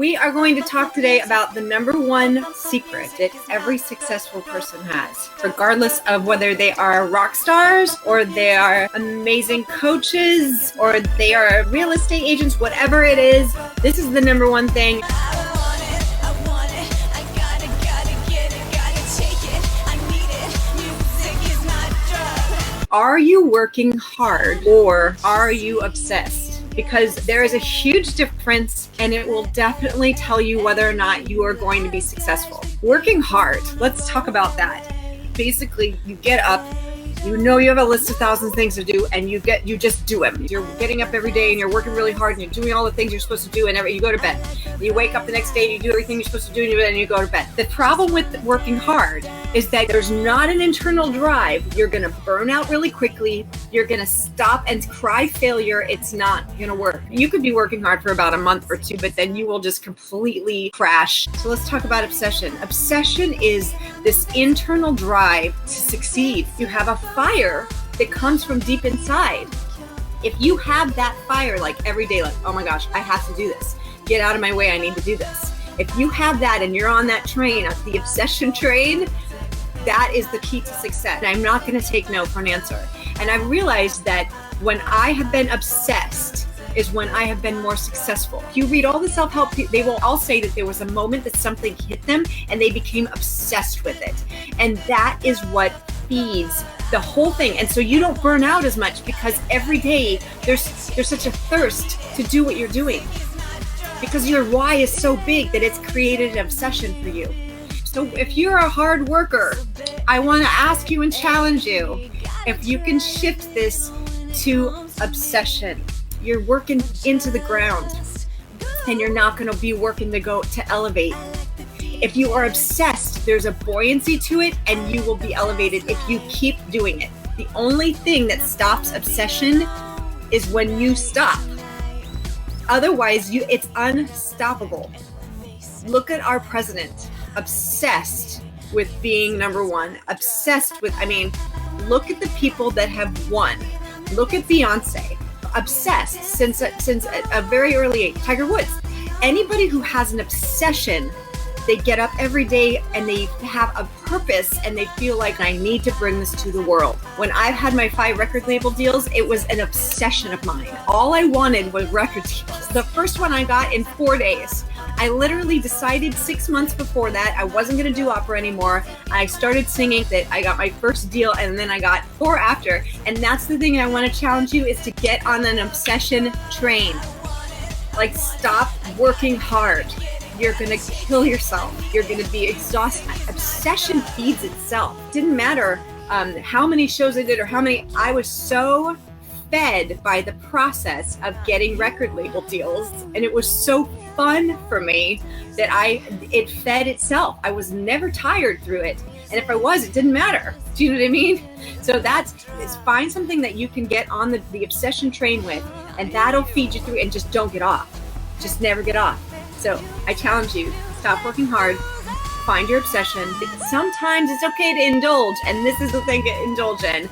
We are going to talk today about the number one secret that every successful person has, regardless of whether they are rock stars or they are amazing coaches or they are real estate agents, whatever it is. This is the number one thing. Are you working hard or are you obsessed? Because there is a huge difference, and it will definitely tell you whether or not you are going to be successful. Working hard, let's talk about that. Basically, you get up, you know you have a list of thousands of things to do, and you just do them. You're getting up every day and you're working really hard and you're doing all the things you're supposed to do, and you go to bed. You wake up the next day and you do everything you're supposed to do and you go to bed. The problem with working hard is that there's not an internal drive. You're going to burn out really quickly. You're going to stop and cry failure. It's not going to work. You could be working hard for about a month or two, but then you will just completely crash. So let's talk about obsession. Obsession is this internal drive to succeed. You have a fire that comes from deep inside. If you have that fire like every day, like, oh my gosh, I have to do this. Get out of my way. I need to do this. If you have that and you're on that train, the obsession train, that is the key to success. And I'm not going to take no for an answer. And I've realized that when I have been obsessed is when I have been more successful. If you read all the self-help, they will all say that there was a moment that something hit them and they became obsessed with it. And that is what feeds the whole thing. And so you don't burn out as much because every day there's such a thirst to do what you're doing. Because your why is so big that it's created an obsession for you. So if you're a hard worker, I want to ask you and challenge you if you can shift this to obsession. You're working into the ground and you're not going to be working to elevate. If you are obsessed, there's a buoyancy to it and you will be elevated if you keep doing it. The only thing that stops obsession is when you stop. Otherwise, it's unstoppable. Look at our president, obsessed with being number one, look at the people that have won. Look at Beyonce, obsessed since a very early age. Tiger Woods, anybody who has an obsession, they get up every day and they have a purpose and they feel like I need to bring this to the world. When I've had my 5 record label deals, it was an obsession of mine. All I wanted was record deals. The first one I got in 4 days. I literally decided 6 months before that I wasn't going to do opera anymore. I started singing that I got my first deal and then I got 4 after. And that's the thing I want to challenge you is to get on an obsession train. Like, stop working hard. You're going to kill yourself. You're going to be exhausted. Obsession feeds itself. It didn't matter how many shows I did or I was so fed by the process of getting record label deals. And it was so fun for me that it fed itself. I was never tired through it. And if I was, it didn't matter. Do you know what I mean? So find something that you can get on the obsession train with, and that'll feed you through, and just don't get off. Just never get off. So I challenge you, stop working hard, find your obsession. Sometimes it's okay to indulge, and this is the thing to indulge in.